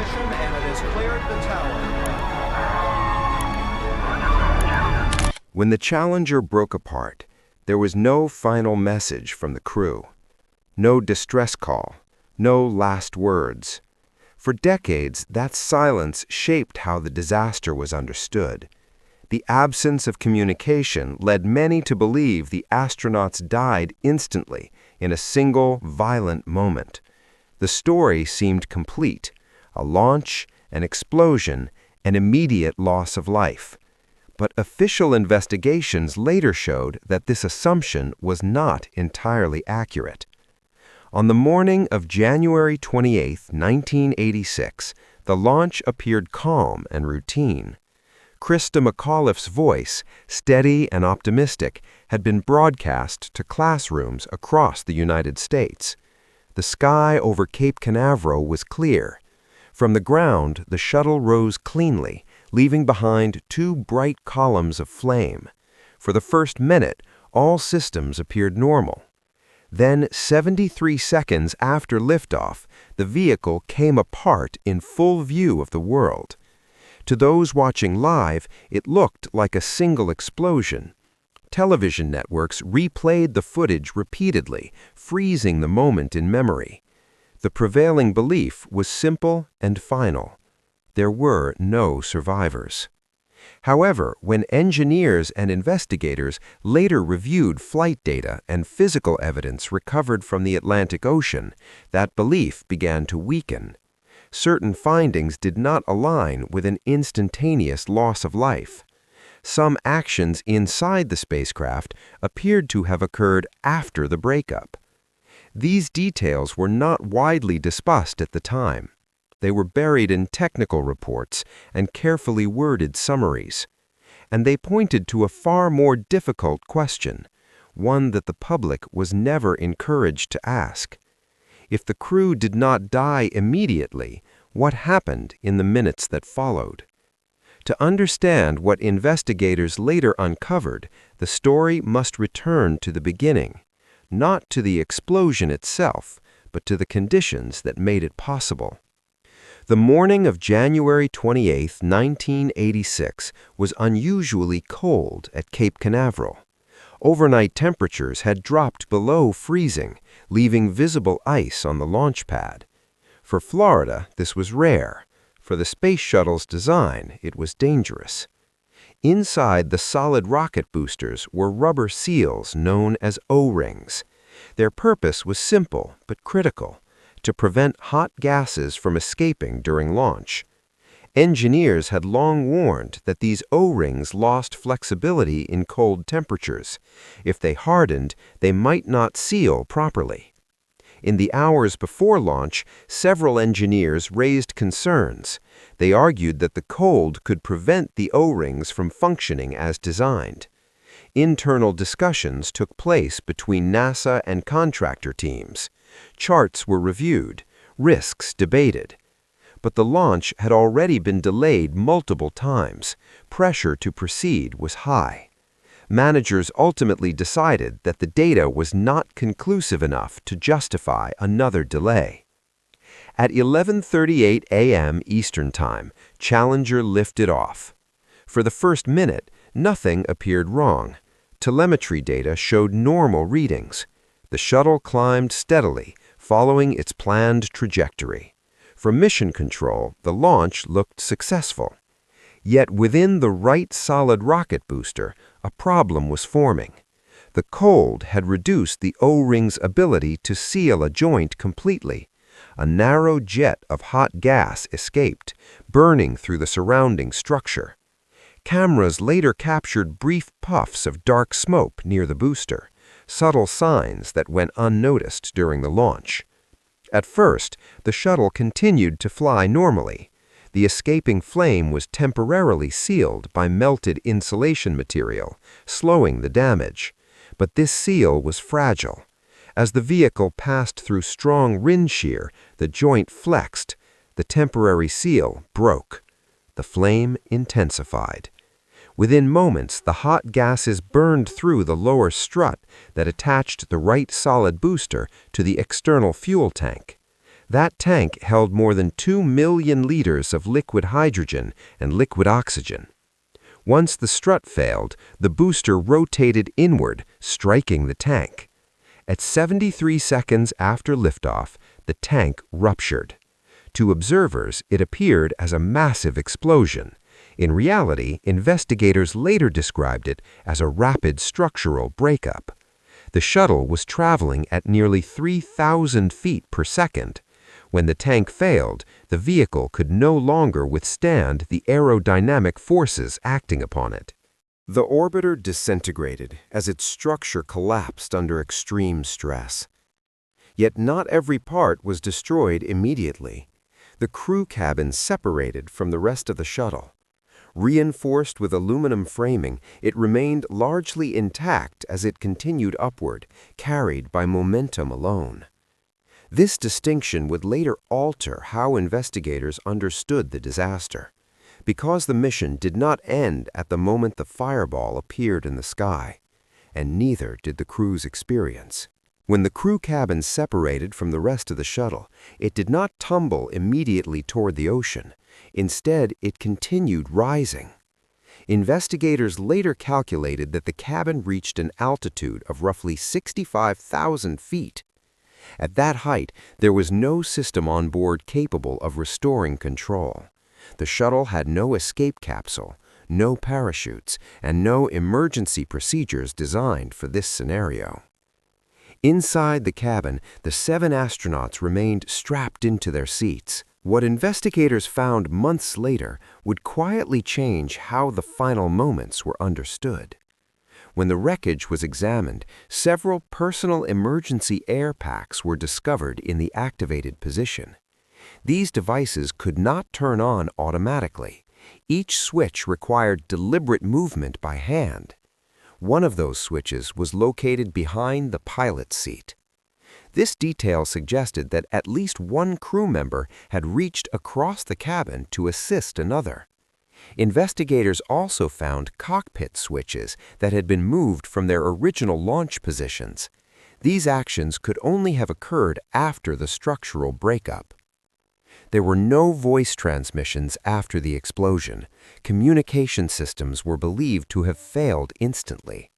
ignition and it has cleared the tower. When the Challenger broke apart, there was no final message from the crew. No distress call, no last words. For decades, that silence shaped how the disaster was understood. The absence of communication led many to believe the astronauts died instantly in a single, violent moment. The story seemed complete: a launch, an explosion, an immediate loss of life. But official investigations later showed that this assumption was not entirely accurate. On the morning of January 28, 1986, the launch appeared calm and routine. Krista McAuliffe's voice, steady and optimistic, had been broadcast to classrooms across the United States. The sky over Cape Canaveral was clear. From the ground, the shuttle rose cleanly, leaving behind two bright columns of flame. For the first minute, all systems appeared normal. Then, 73 seconds after liftoff, the vehicle came apart in full view of the world. To those watching live, it looked like a single explosion. Television networks replayed the footage repeatedly, freezing the moment in memory. The prevailing belief was simple and final: there were no survivors. However, when engineers and investigators later reviewed flight data and physical evidence recovered from the Atlantic Ocean, that belief began to weaken. Certain findings did not align with an instantaneous loss of life. Some actions inside the spacecraft appeared to have occurred after the breakup. These details were not widely discussed at the time. They were buried in technical reports and carefully worded summaries. And they pointed to a far more difficult question, one that the public was never encouraged to ask. If the crew did not die immediately, what happened in the minutes that followed? To understand what investigators later uncovered, the story must return to the beginning, not to the explosion itself, but to the conditions that made it possible. The morning of January 28, 1986, was unusually cold at Cape Canaveral. Overnight temperatures had dropped below freezing, leaving visible ice on the launch pad. For Florida, this was rare. For the space shuttle's design, it was dangerous. Inside the solid rocket boosters were rubber seals known as O-rings. Their purpose was simple but critical: to prevent hot gases from escaping during launch. Engineers had long warned that these O-rings lost flexibility in cold temperatures. If they hardened, they might not seal properly. In the hours before launch, several engineers raised concerns. They argued that the cold could prevent the O-rings from functioning as designed. Internal discussions took place between NASA and contractor teams. Charts were reviewed, risks debated. But the launch had already been delayed multiple times. Pressure to proceed was high. Managers ultimately decided that the data was not conclusive enough to justify another delay. At 11:38 a.m. Eastern Time, Challenger lifted off. For the first minute, nothing appeared wrong. Telemetry data showed normal readings. The shuttle climbed steadily, following its planned trajectory. From mission control, the launch looked successful. Yet within the right solid rocket booster, a problem was forming. The cold had reduced the O-ring's ability to seal a joint completely. A narrow jet of hot gas escaped, burning through the surrounding structure. Cameras later captured brief puffs of dark smoke near the booster, subtle signs that went unnoticed during the launch. At first, the shuttle continued to fly normally. The escaping flame was temporarily sealed by melted insulation material, slowing the damage. But this seal was fragile. As the vehicle passed through strong wind shear, the joint flexed. The temporary seal broke. The flame intensified. Within moments, the hot gases burned through the lower strut that attached the right solid booster to the external fuel tank. That tank held more than 2 million liters of liquid hydrogen and liquid oxygen. Once the strut failed, the booster rotated inward, striking the tank. At 73 seconds after liftoff, the tank ruptured. To observers, it appeared as a massive explosion. In reality, investigators later described it as a rapid structural breakup. The shuttle was traveling at nearly 3,000 feet per second. When the tank failed, the vehicle could no longer withstand the aerodynamic forces acting upon it. The orbiter disintegrated as its structure collapsed under extreme stress. Yet not every part was destroyed immediately. The crew cabin separated from the rest of the shuttle. Reinforced with aluminum framing, it remained largely intact as it continued upward, carried by momentum alone. This distinction would later alter how investigators understood the disaster. Because the mission did not end at the moment the fireball appeared in the sky, and neither did the crew's experience. When the crew cabin separated from the rest of the shuttle, it did not tumble immediately toward the ocean. Instead, it continued rising. Investigators later calculated that the cabin reached an altitude of roughly 65,000 feet. At that height, there was no system on board capable of restoring control. The shuttle had no escape capsule, no parachutes, and no emergency procedures designed for this scenario. Inside the cabin, the 7 astronauts remained strapped into their seats. What investigators found months later would quietly change how the final moments were understood. When the wreckage was examined, several personal emergency air packs were discovered in the activated position. These devices could not turn on automatically. Each switch required deliberate movement by hand. One of those switches was located behind the pilot's seat. This detail suggested that at least one crew member had reached across the cabin to assist another. Investigators also found cockpit switches that had been moved from their original launch positions. These actions could only have occurred after the structural breakup. There were no voice transmissions after the explosion. Communication systems were believed to have failed instantly.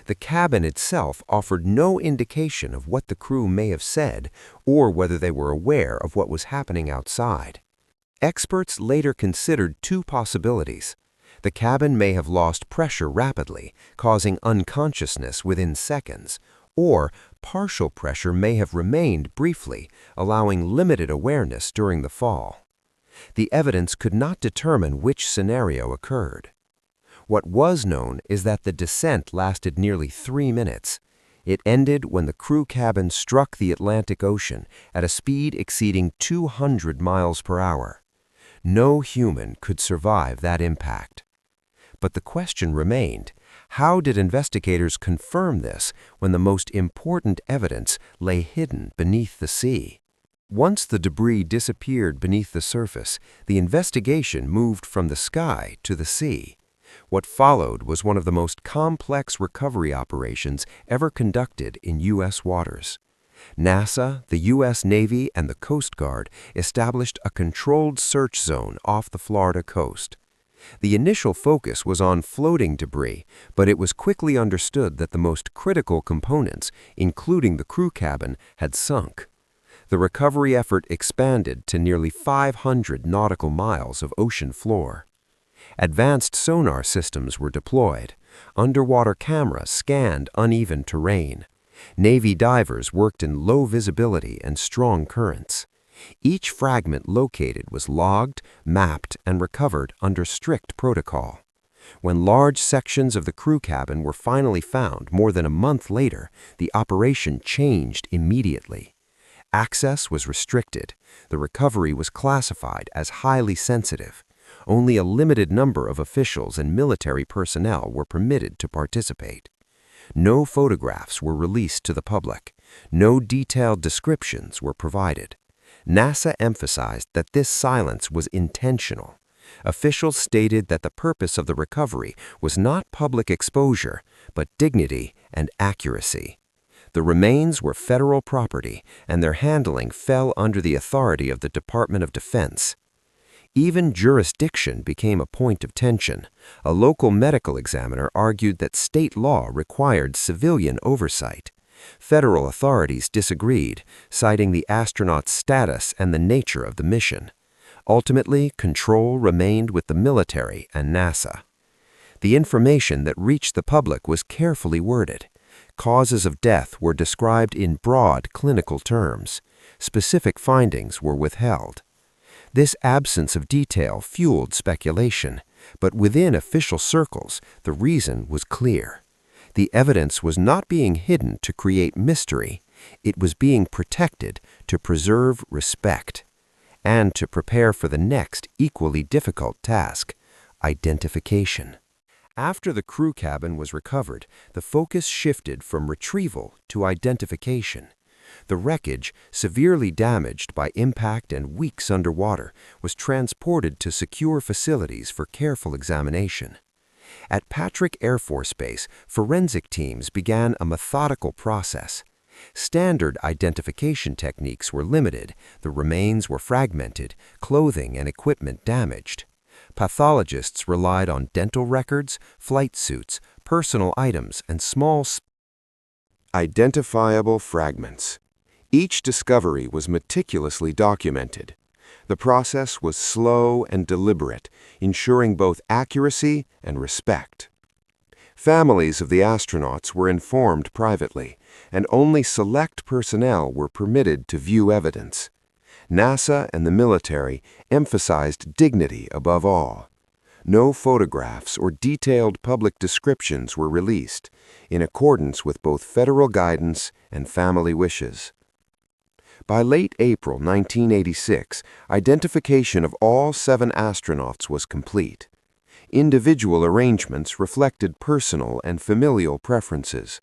The cabin itself offered no indication of what the crew may have said or whether they were aware of what was happening outside. Experts later considered 2 possibilities. The cabin may have lost pressure rapidly, causing unconsciousness within seconds, or partial pressure may have remained briefly, allowing limited awareness during the fall. The evidence could not determine which scenario occurred. What was known is that the descent lasted nearly 3 minutes. It ended when the crew cabin struck the Atlantic Ocean at a speed exceeding 200 miles per hour. No human could survive that impact. But the question remained, how did investigators confirm this when the most important evidence lay hidden beneath the sea? Once the debris disappeared beneath the surface, the investigation moved from the sky to the sea. What followed was one of the most complex recovery operations ever conducted in U.S. waters. NASA, the U.S. Navy, and the Coast Guard established a controlled search zone off the Florida coast. The initial focus was on floating debris, but it was quickly understood that the most critical components, including the crew cabin, had sunk. The recovery effort expanded to nearly 500 nautical miles of ocean floor. Advanced sonar systems were deployed. Underwater cameras scanned uneven terrain. Navy divers worked in low visibility and strong currents. Each fragment located was logged, mapped, and recovered under strict protocol. When large sections of the crew cabin were finally found more than a month later, the operation changed immediately. Access was restricted. The recovery was classified as highly sensitive. Only a limited number of officials and military personnel were permitted to participate. No photographs were released to the public. No detailed descriptions were provided. NASA emphasized that this silence was intentional. Officials stated that the purpose of the recovery was not public exposure, but dignity and accuracy. The remains were federal property, and their handling fell under the authority of the Department of Defense. Even jurisdiction became a point of tension. A local medical examiner argued that state law required civilian oversight. Federal authorities disagreed, citing the astronauts' status and the nature of the mission. Ultimately, control remained with the military and NASA. The information that reached the public was carefully worded. Causes of death were described in broad clinical terms. Specific findings were withheld. This absence of detail fueled speculation, but within official circles, the reason was clear. The evidence was not being hidden to create mystery. It was being protected to preserve respect and to prepare for the next equally difficult task, identification. After the crew cabin was recovered, the focus shifted from retrieval to identification. The wreckage, severely damaged by impact and weeks underwater, was transported to secure facilities for careful examination. At Patrick Air Force Base, forensic teams began a methodical process. Standard identification techniques were limited, the remains were fragmented, clothing and equipment damaged. Pathologists relied on dental records, flight suits, personal items, and small identifiable fragments. Each discovery was meticulously documented. The process was slow and deliberate, ensuring both accuracy and respect. Families of the astronauts were informed privately, and only select personnel were permitted to view evidence. NASA and the military emphasized dignity above all. No photographs or detailed public descriptions were released, in accordance with both federal guidance and family wishes. By late April 1986, identification of all 7 astronauts was complete. Individual arrangements reflected personal and familial preferences.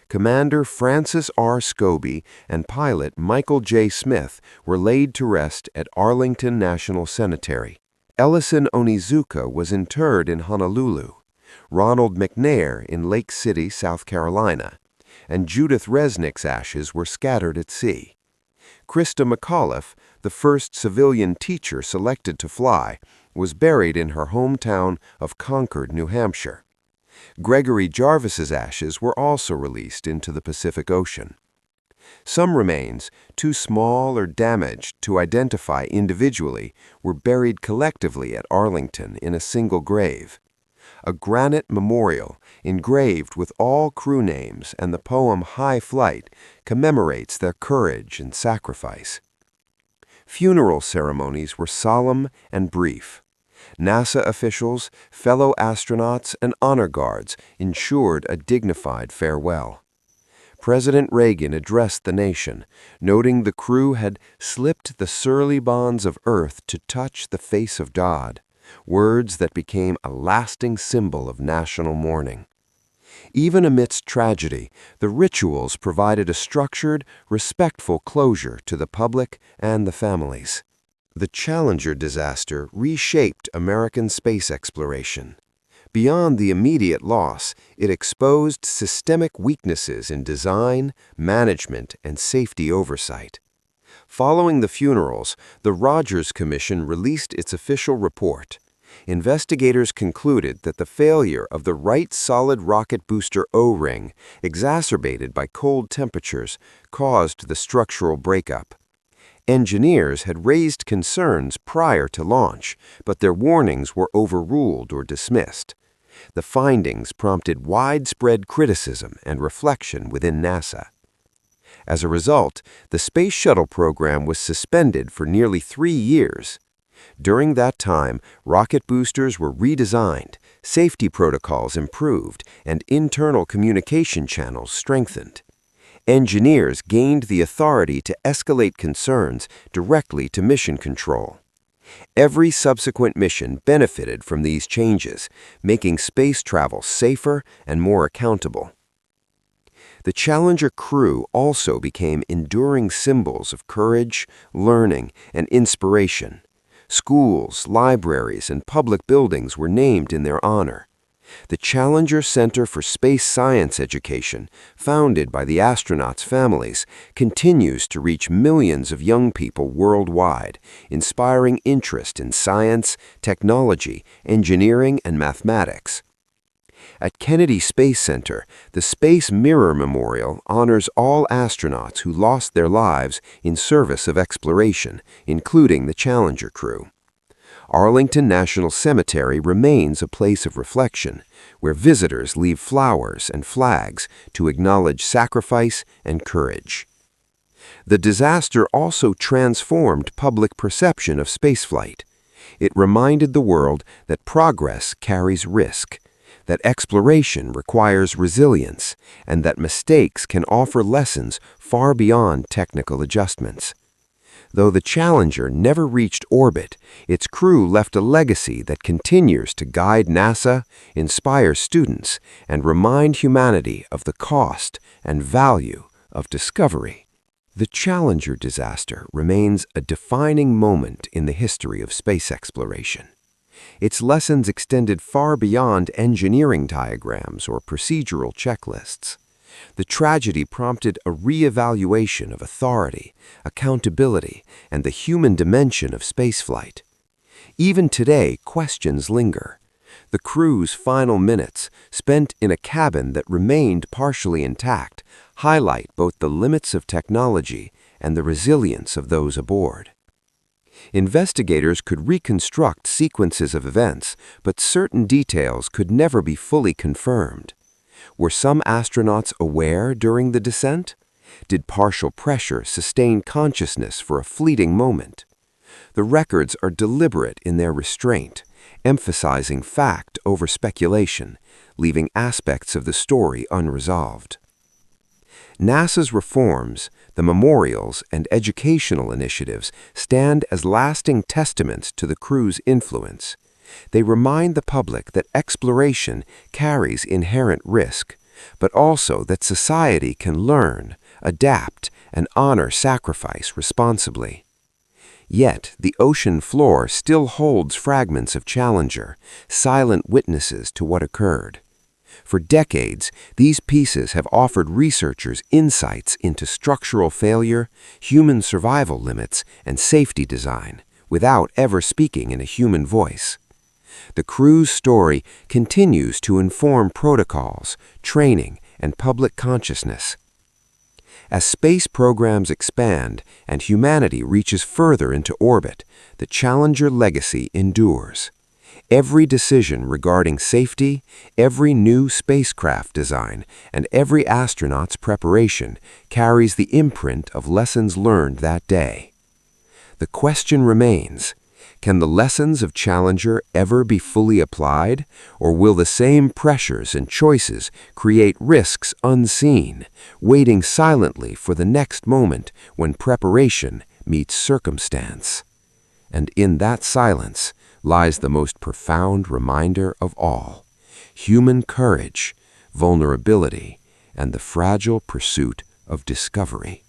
Commander Francis R. Scobie and pilot Michael J. Smith were laid to rest at Arlington National Cemetery. Ellison Onizuka was interred in Honolulu, Ronald McNair in Lake City, South Carolina, and Judith Resnick's ashes were scattered at sea. Krista McAuliffe, the first civilian teacher selected to fly, was buried in her hometown of Concord, New Hampshire. Gregory Jarvis's ashes were also released into the Pacific Ocean. Some remains, too small or damaged to identify individually, were buried collectively at Arlington in a single grave. A granite memorial, engraved with all crew names and the poem High Flight, commemorates their courage and sacrifice. Funeral ceremonies were solemn and brief. NASA officials, fellow astronauts, and honor guards ensured a dignified farewell. President Reagan addressed the nation, noting the crew had slipped the surly bonds of Earth to touch the face of God, words that became a lasting symbol of national mourning. Even amidst tragedy, the rituals provided a structured, respectful closure to the public and the families. The Challenger disaster reshaped American space exploration. Beyond the immediate loss, it exposed systemic weaknesses in design, management, and safety oversight. Following the funerals, the Rogers Commission released its official report. Investigators concluded that the failure of the right solid rocket booster O-ring, exacerbated by cold temperatures, caused the structural breakup. Engineers had raised concerns prior to launch, but their warnings were overruled or dismissed. The findings prompted widespread criticism and reflection within NASA. As a result, the Space Shuttle program was suspended for nearly 3 years. During that time, rocket boosters were redesigned, safety protocols improved, and internal communication channels strengthened. Engineers gained the authority to escalate concerns directly to mission control. Every subsequent mission benefited from these changes, making space travel safer and more accountable. The Challenger crew also became enduring symbols of courage, learning, and inspiration. Schools, libraries, and public buildings were named in their honor. The Challenger Center for Space Science Education, founded by the astronauts' families, continues to reach millions of young people worldwide, inspiring interest in science, technology, engineering, and mathematics. At Kennedy Space Center, the Space Mirror Memorial honors all astronauts who lost their lives in service of exploration, including the Challenger crew. Arlington National Cemetery remains a place of reflection, where visitors leave flowers and flags to acknowledge sacrifice and courage. The disaster also transformed public perception of spaceflight. It reminded the world that progress carries risk, that exploration requires resilience, and that mistakes can offer lessons far beyond technical adjustments. Though the Challenger never reached orbit, its crew left a legacy that continues to guide NASA, inspire students, and remind humanity of the cost and value of discovery. The Challenger disaster remains a defining moment in the history of space exploration. Its lessons extended far beyond engineering diagrams or procedural checklists. The tragedy prompted a re-evaluation of authority, accountability, and the human dimension of spaceflight. Even today, questions linger. The crew's final minutes, spent in a cabin that remained partially intact, highlight both the limits of technology and the resilience of those aboard. Investigators could reconstruct sequences of events, but certain details could never be fully confirmed. Were some astronauts aware during the descent? Did partial pressure sustain consciousness for a fleeting moment? The records are deliberate in their restraint, emphasizing fact over speculation, leaving aspects of the story unresolved. NASA's reforms, the memorials, and educational initiatives stand as lasting testaments to the crew's influence. They remind the public that exploration carries inherent risk, but also that society can learn, adapt, and honor sacrifice responsibly. Yet, the ocean floor still holds fragments of Challenger, silent witnesses to what occurred. For decades, these pieces have offered researchers insights into structural failure, human survival limits, and safety design, without ever speaking in a human voice. The crew's story continues to inform protocols, training, and public consciousness. As space programs expand and humanity reaches further into orbit, the Challenger legacy endures. Every decision regarding safety, every new spacecraft design, and every astronaut's preparation carries the imprint of lessons learned that day. The question remains, can the lessons of Challenger ever be fully applied, or will the same pressures and choices create risks unseen, waiting silently for the next moment when preparation meets circumstance? And in that silence lies the most profound reminder of all: human courage, vulnerability, and the fragile pursuit of discovery.